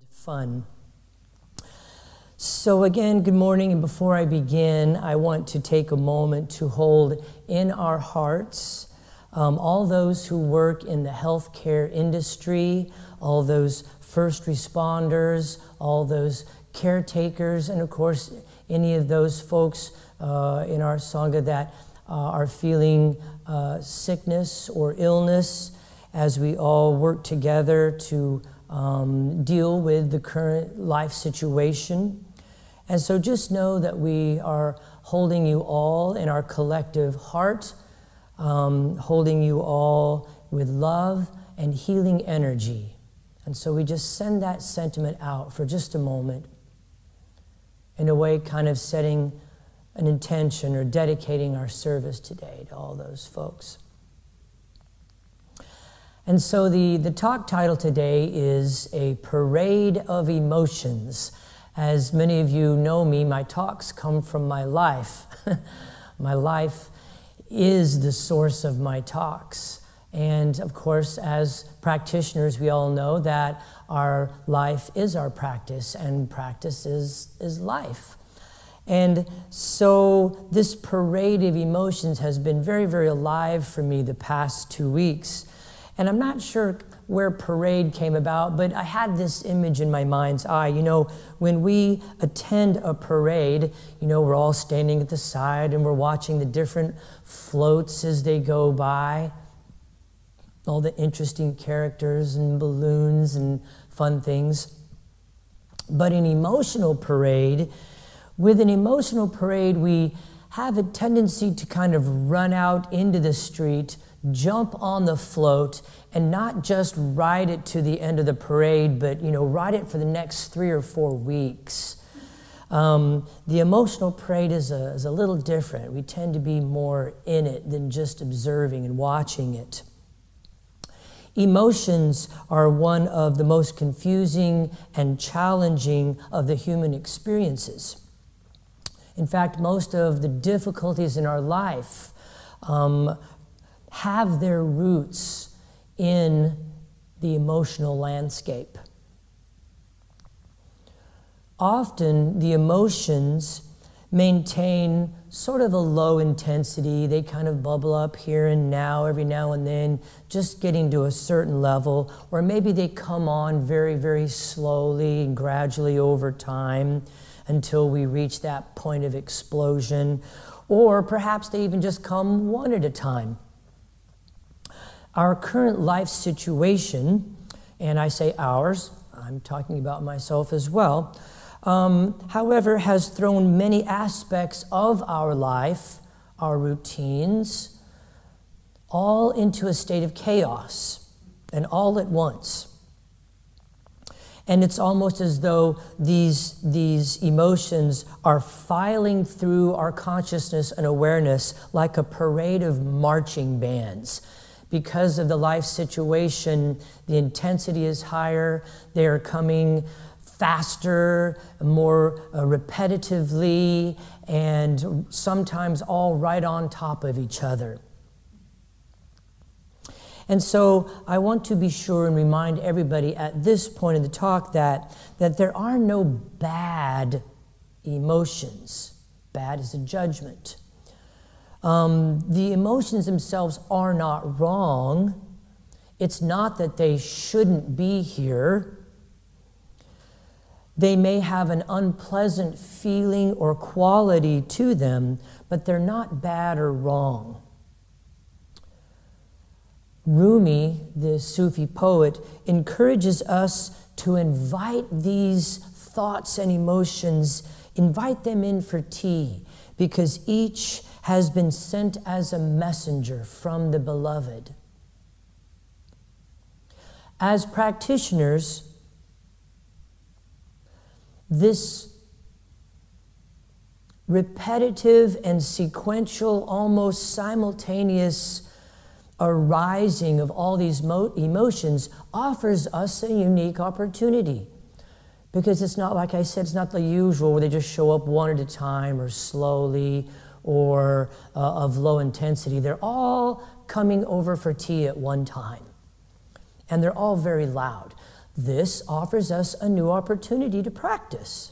fun. So again, good morning, and before I begin, I want to take a moment to hold in our hearts all those who work in the healthcare industry, all those first responders, all those caretakers, and of course, any of those folks in our Sangha that are feeling sickness or illness, as we all work together to deal with the current life situation. And so just know that we are holding you all in our collective heart, holding you all with love and healing energy. And so we just send that sentiment out for just a moment, in a way kind of setting an intention or dedicating our service today to all those folks. And so the talk title today is A Parade of Emotions. As many of you know me, my talks come from my life. My life is the source of my talks. And of course, as practitioners, we all know that our life is our practice, and practice is life. And so this parade of emotions has been very, very alive for me the past 2 weeks. And I'm not sure where parade came about, but I had this image in my mind's eye. You know, when we attend a parade, you know, we're all standing at the side and we're watching the different floats as they go by, all the interesting characters and balloons and fun things. But with an emotional parade, we have a tendency to kind of run out into the street, jump on the float, and not just ride it to the end of the parade, but, you know, ride it for the next 3 or 4 weeks. The emotional parade is a little different. We tend to be more in it than just observing and watching it. Emotions are one of the most confusing and challenging of the human experiences. In fact, most of the difficulties in our life have their roots in the emotional landscape. Often, the emotions maintain sort of a low intensity. They kind of bubble up here and now, every now and then, just getting to a certain level, or maybe they come on very, very slowly and gradually over time until we reach that point of explosion, or perhaps they even just come one at a time. Our current life situation, and I say ours, I'm talking about myself as well, however, has thrown many aspects of our life, our routines, all into a state of chaos, and all at once. And it's almost as though these emotions are filing through our consciousness and awareness like a parade of marching bands. Because of the life situation, the intensity is higher. They are coming faster, more repetitively, and sometimes all right on top of each other. And so I want to be sure and remind everybody at this point in the talk that there are no bad emotions. Bad is a judgment. The emotions themselves are not wrong. It's not that they shouldn't be here. They may have an unpleasant feeling or quality to them, but they're not bad or wrong. Rumi, the Sufi poet, encourages us to invite these thoughts and emotions, invite them in for tea, because each has been sent as a messenger from the beloved. As practitioners, this repetitive and sequential, almost simultaneous arising of all these emotions offers us a unique opportunity. Because it's not, like I said, it's not the usual where they just show up one at a time or slowly or of low intensity. They're all coming over for tea at one time. And they're all very loud. This offers us a new opportunity to practice.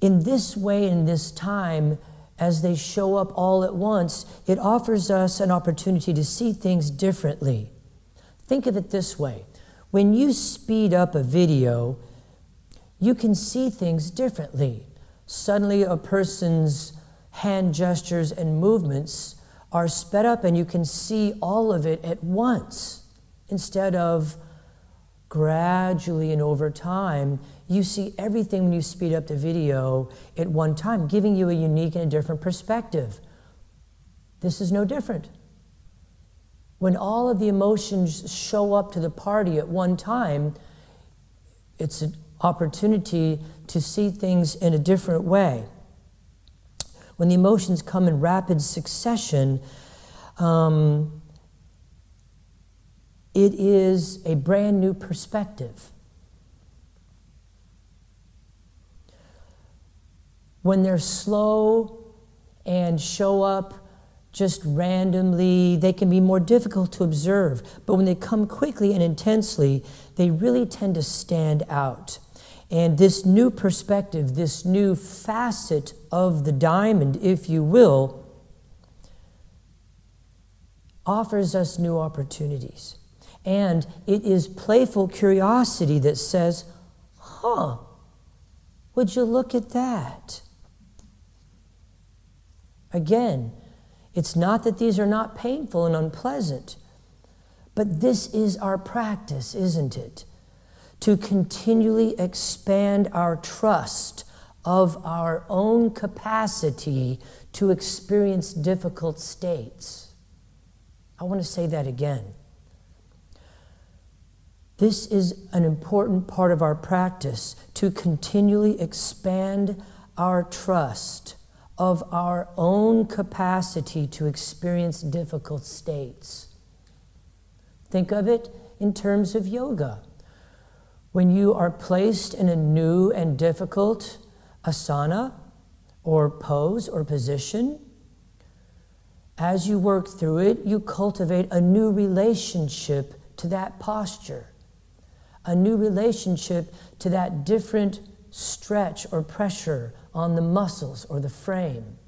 In this way, in this time, as they show up all at once, it offers us an opportunity to see things differently. Think of it this way. When you speed up a video, you can see things differently. Suddenly, a person's hand gestures and movements are sped up, and you can see all of it at once. Instead of gradually and over time, you see everything when you speed up the video at one time, giving you a unique and a different perspective. This is no different. When all of the emotions show up to the party at one time, it's an opportunity to see things in a different way. When the emotions come in rapid succession, it is a brand new perspective. When they're slow and show up just randomly, they can be more difficult to observe. But when they come quickly and intensely, they really tend to stand out. And this new perspective, this new facet of the diamond, if you will, offers us new opportunities. And it is playful curiosity that says, would you look at that? Again, it's not that these are not painful and unpleasant, but this is our practice, isn't it? To continually expand our trust of our own capacity to experience difficult states. I want to say that again. This is an important part of our practice, to continually expand our trust of our own capacity to experience difficult states. Think of it in terms of yoga. When you are placed in a new and difficult asana or pose or position, as you work through it, you cultivate a new relationship to that posture, a new relationship to that different stretch or pressure on the muscles or the frame.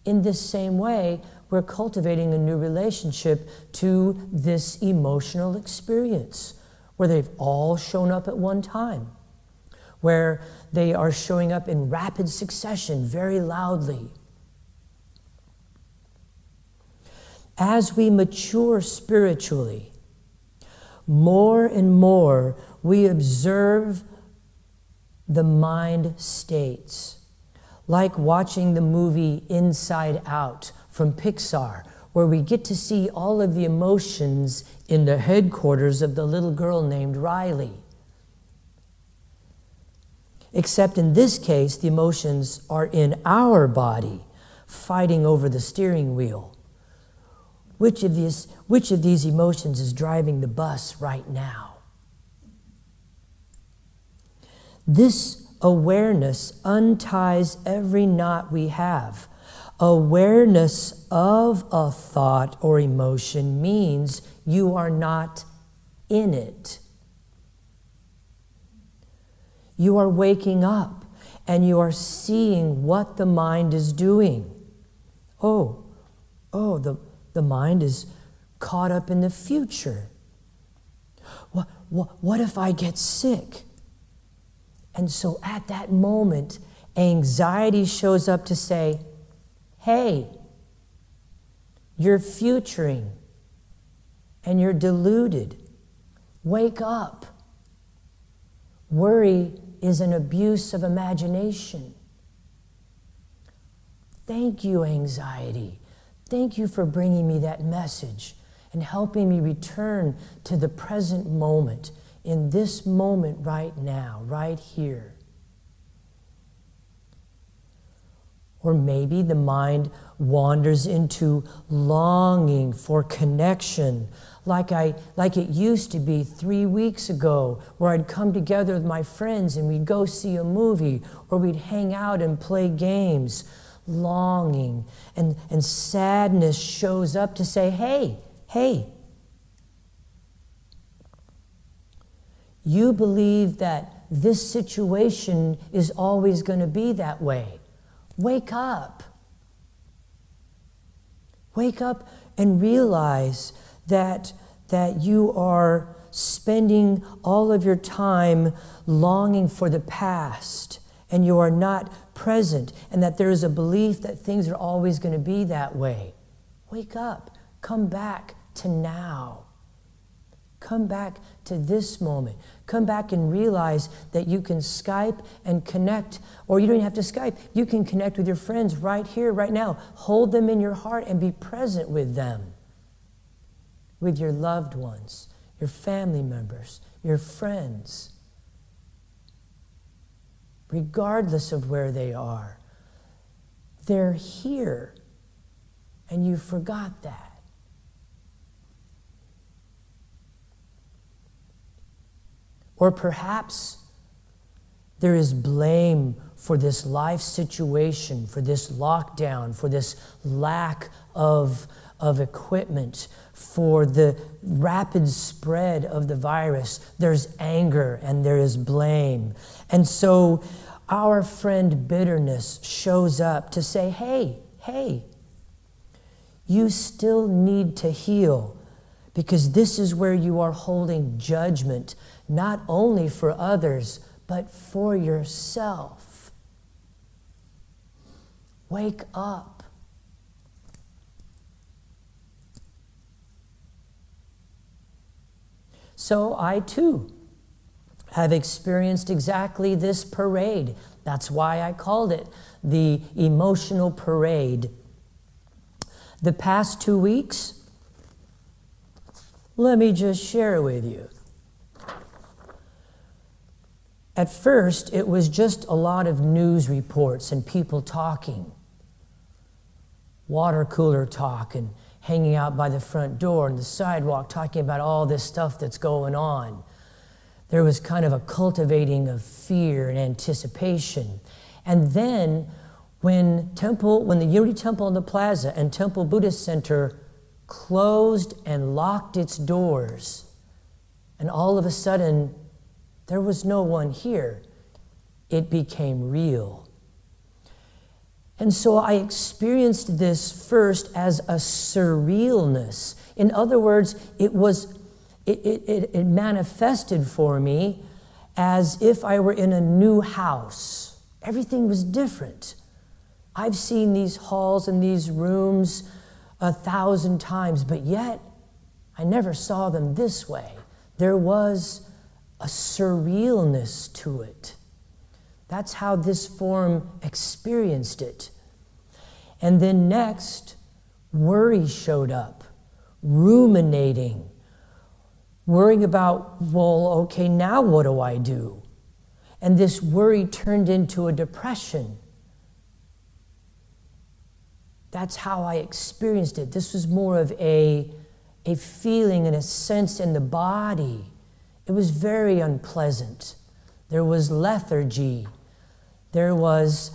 In this same way, we're cultivating a new relationship to this emotional experience, where they've all shown up at one time, where they are showing up in rapid succession, very loudly. As we mature spiritually, more and more we observe the mind states, like watching the movie Inside Out from Pixar, where we get to see all of the emotions in the headquarters of the little girl named Riley. Except in this case, the emotions are in our body, fighting over the steering wheel. Which of these emotions is driving the bus right now? This awareness unties every knot we have. Awareness of a thought or emotion means you are not in it. You are waking up and you are seeing what the mind is doing. The mind is caught up in the future. What if I get sick? And so at that moment, anxiety shows up to say, hey, you're futuring and you're deluded. Wake up. Worry is an abuse of imagination. Thank you, anxiety. Thank you for bringing me that message and helping me return to the present moment, in this moment right now, right here. Or maybe the mind wanders into longing for connection, like it used to be 3 weeks ago, where I'd come together with my friends and we'd go see a movie, or we'd hang out and play games. Longing and sadness shows up to say, hey, You believe that this situation is always going to be that way. Wake up. Wake up and realize that you are spending all of your time longing for the past, and you are not present, and that there is a belief that things are always going to be that way. Wake up. Come back to now. Come back to this moment. Come back and realize that you can Skype and connect, or you don't even have to Skype. You can connect with your friends right here, right now. Hold them in your heart and be present with them, with your loved ones, your family members, your friends, regardless of where they are. They're here, and you forgot that. Or perhaps there is blame for this life situation, for this lockdown, for this lack of equipment, for the rapid spread of the virus. There's anger and there is blame. And so our friend bitterness shows up to say, hey, you still need to heal, because this is where you are holding judgment, not only for others, but for yourself. Wake up. So I too have experienced exactly this parade. That's why I called it the emotional parade. The past 2 weeks, let me just share with you. At first, it was just a lot of news reports and people talking. Water cooler talk and hanging out by the front door and the sidewalk talking about all this stuff that's going on. There was kind of a cultivating of fear and anticipation. And then when the Unity Temple in the Plaza and Temple Buddhist Center closed and locked its doors, and all of a sudden, there was no one here, it became real. And so I experienced this first as a surrealness. In other words, it manifested for me as if I were in a new house. Everything was different. I've seen these halls and these rooms 1,000 times, but yet I never saw them this way. There was a surrealness to it. That's how this form experienced it. And then next, worry showed up, ruminating, worrying about, well, okay, now what do I do? And this worry turned into a depression. That's how I experienced it. This was more of a feeling and a sense in the body. It was very unpleasant. There was lethargy. There was,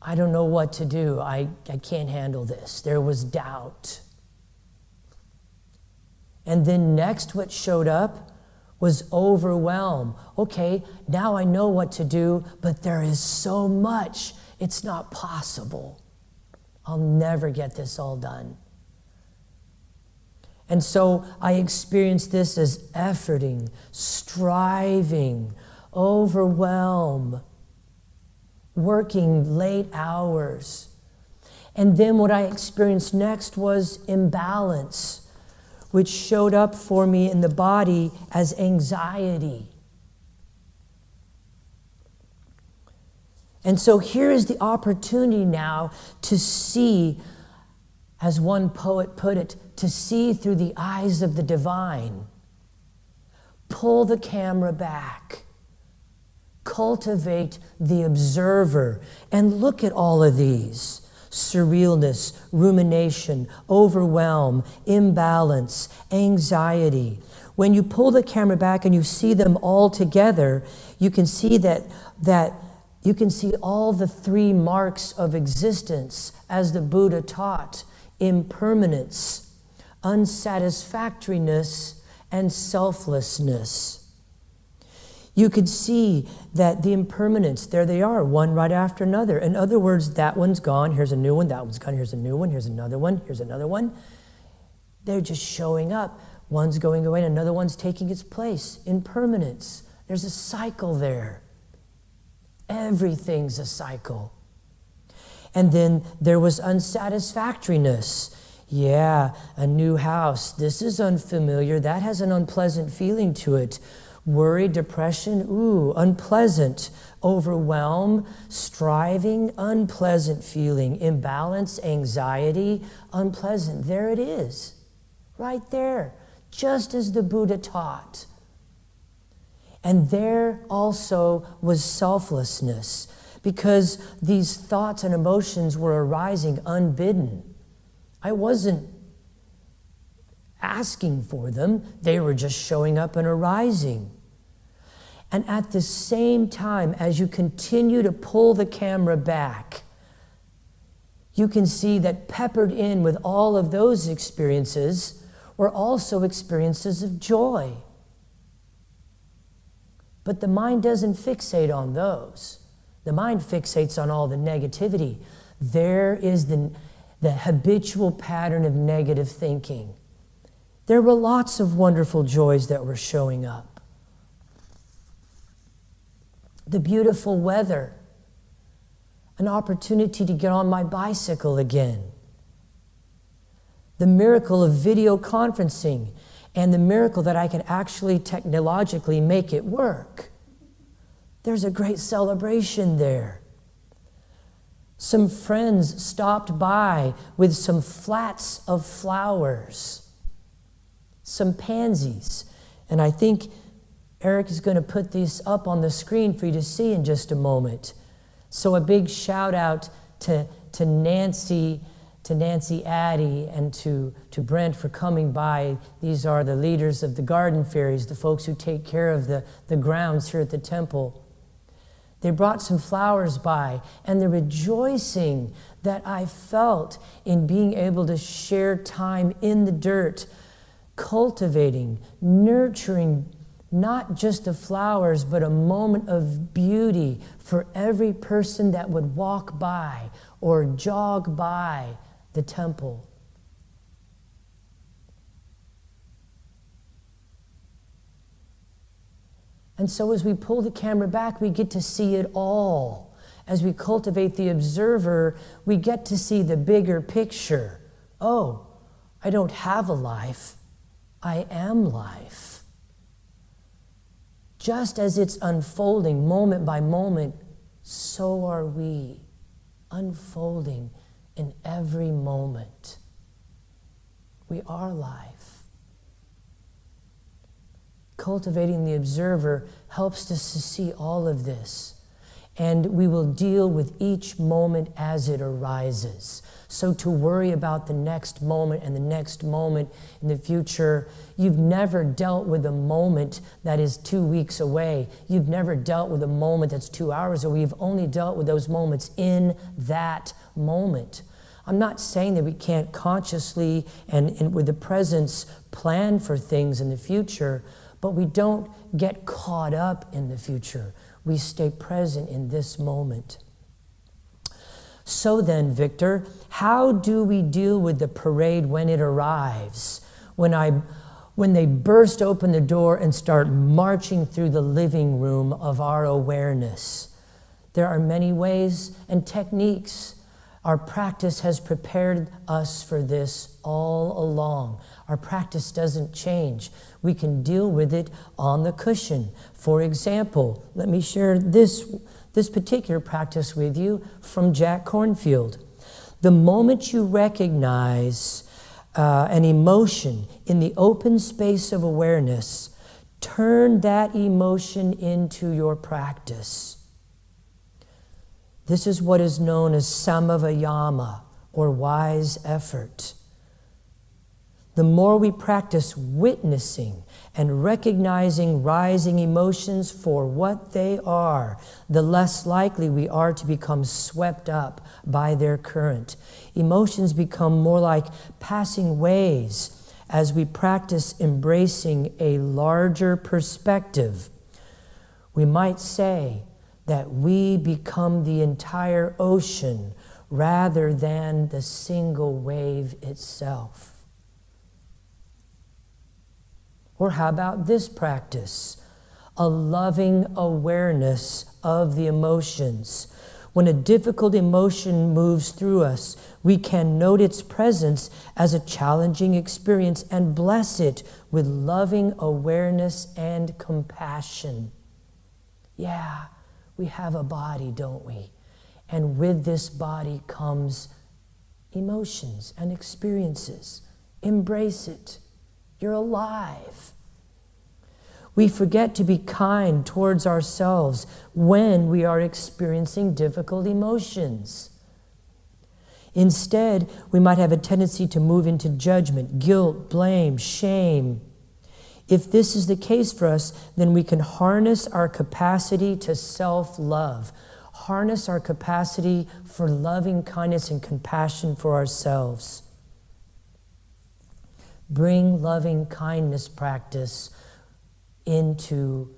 I don't know what to do. I can't handle this. There was doubt. And then next what showed up was overwhelm. Okay, now I know what to do, but there is so much. It's not possible. I'll never get this all done. And so I experienced this as efforting, striving, overwhelm, working late hours. And then what I experienced next was imbalance, which showed up for me in the body as anxiety. And so here is the opportunity now to see, as one poet put it, to see through the eyes of the divine. Pull the camera back. Cultivate the observer and look at all of these. Surrealness, rumination, overwhelm, imbalance, anxiety. When you pull the camera back and you see them all together, you can see that you can see all the three marks of existence as the Buddha taught: impermanence, unsatisfactoriness, and selflessness. You could see that the impermanence, there they are, one right after another. In other words, that one's gone, here's a new one, that one's gone, here's a new one, here's another one, here's another one. They're just showing up. One's going away and another one's taking its place. Impermanence. There's a cycle there. Everything's a cycle. And then there was unsatisfactoriness. Yeah, a new house. This is unfamiliar. That has an unpleasant feeling to it. Worry, depression, ooh, unpleasant. Overwhelm, striving, unpleasant feeling. Imbalance, anxiety, unpleasant. There it is, right there, just as the Buddha taught. And there also was selflessness, because these thoughts and emotions were arising unbidden. I wasn't asking for them. They were just showing up and arising. And at the same time, as you continue to pull the camera back, you can see that peppered in with all of those experiences were also experiences of joy. But the mind doesn't fixate on those. The mind fixates on all the negativity. There is the habitual pattern of negative thinking. There were lots of wonderful joys that were showing up. The beautiful weather, an opportunity to get on my bicycle again, the miracle of video conferencing, and the miracle that I can actually technologically make it work. There's a great celebration there. Some friends stopped by with some flats of flowers, some pansies, and I think Eric is going to put these up on the screen for you to see in just a moment. So a big shout out to Nancy Addy and to Brent for coming by. These are the leaders of the garden fairies, the folks who take care of the grounds here at the temple. They brought some flowers by, and the rejoicing that I felt in being able to share time in the dirt, cultivating, nurturing not just the flowers, but a moment of beauty for every person that would walk by or jog by the temple. And so as we pull the camera back, we get to see it all. As we cultivate the observer, we get to see the bigger picture. Oh, I don't have a life. I am life. Just as it's unfolding moment by moment, so are we, unfolding in every moment. We are life. Cultivating the observer helps us to see all of this, and we will deal with each moment as it arises. So to worry about the next moment and the next moment in the future, you've never dealt with a moment that is 2 weeks away. You've never dealt with a moment that's 2 hours away. You've only dealt with those moments in that moment. I'm not saying that we can't consciously and with the presence plan for things in the future, but we don't get caught up in the future. We stay present in this moment. So then, Victor, how do we deal with the parade when it arrives? When they burst open the door and start marching through the living room of our awareness? There are many ways and techniques. Our practice has prepared us for this all along. Our practice doesn't change. We can deal with it on the cushion. For example, let me share this particular practice with you from Jack Kornfield. The moment you recognize an emotion in the open space of awareness, turn that emotion into your practice. This is what is known as samavayama, or wise effort. The more we practice witnessing and recognizing rising emotions for what they are, the less likely we are to become swept up by their current. Emotions become more like passing waves as we practice embracing a larger perspective. We might say that we become the entire ocean rather than the single wave itself. Or how about this practice? A loving awareness of the emotions. When a difficult emotion moves through us, we can note its presence as a challenging experience and bless it with loving awareness and compassion. Yeah, we have a body, don't we? And with this body comes emotions and experiences. Embrace it. You're alive. We forget to be kind towards ourselves when we are experiencing difficult emotions. Instead, we might have a tendency to move into judgment, guilt, blame, shame. If this is the case for us, then we can harness our capacity to self-love, harness our capacity for loving kindness and compassion for ourselves. Bring loving kindness practice into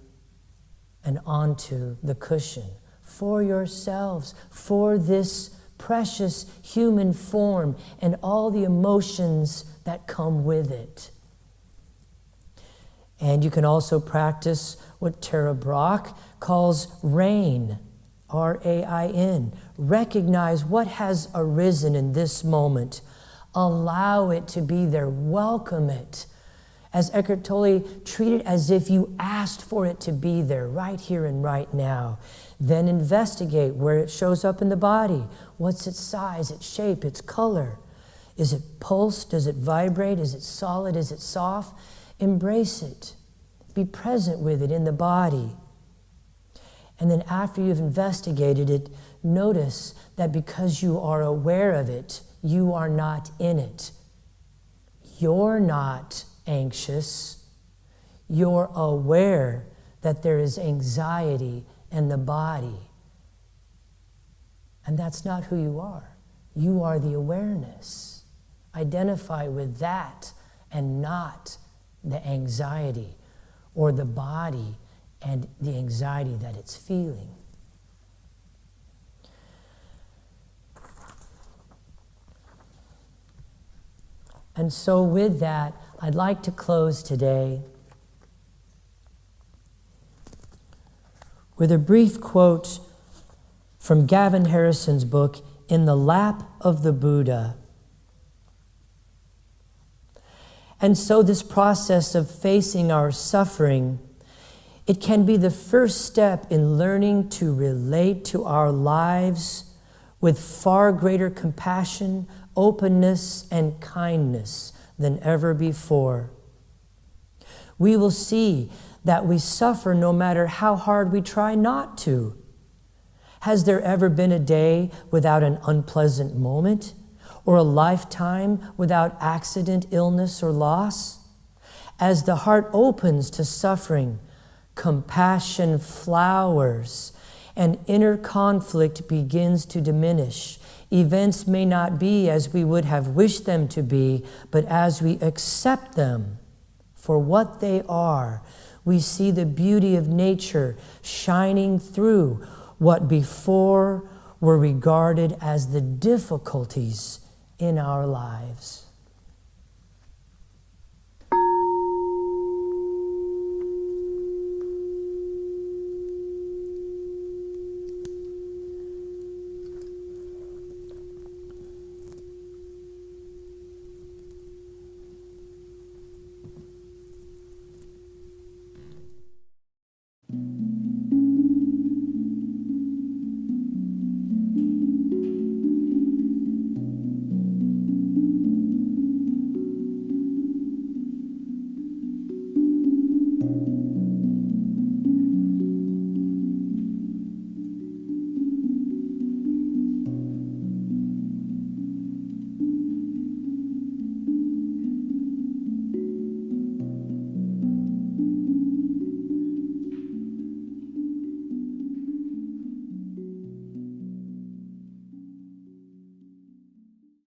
and onto the cushion for yourselves, for this precious human form and all the emotions that come with it. And you can also practice what Tara Brach calls RAIN, R-A-I-N. Recognize what has arisen in this moment. Allow it to be there. Welcome it. As Eckhart Tolle, treat it as if you asked for it to be there, right here and right now. Then investigate where it shows up in the body. What's its size, its shape, its color? Is it pulsed? Does it vibrate? Is it solid? Is it soft? Embrace it. Be present with it in the body. And then after you've investigated it, notice that because you are aware of it, you are not in it. You're not anxious. You're aware that there is anxiety in the body. And that's not who you are. You are the awareness. Identify with that and not the anxiety or the body and the anxiety that it's feeling. And so with that, I'd like to close today with a brief quote from Gavin Harrison's book, In the Lap of the Buddha. And so this process of facing our suffering, it can be the first step in learning to relate to our lives with far greater compassion, openness, and kindness than ever before. We will see that we suffer no matter how hard we try not to. Has there ever been a day without an unpleasant moment? Or a lifetime without accident, illness, or loss? As the heart opens to suffering, compassion flowers, and inner conflict begins to diminish. Events may not be as we would have wished them to be, but as we accept them for what they are, we see the beauty of nature shining through what before were regarded as the difficulties in our lives.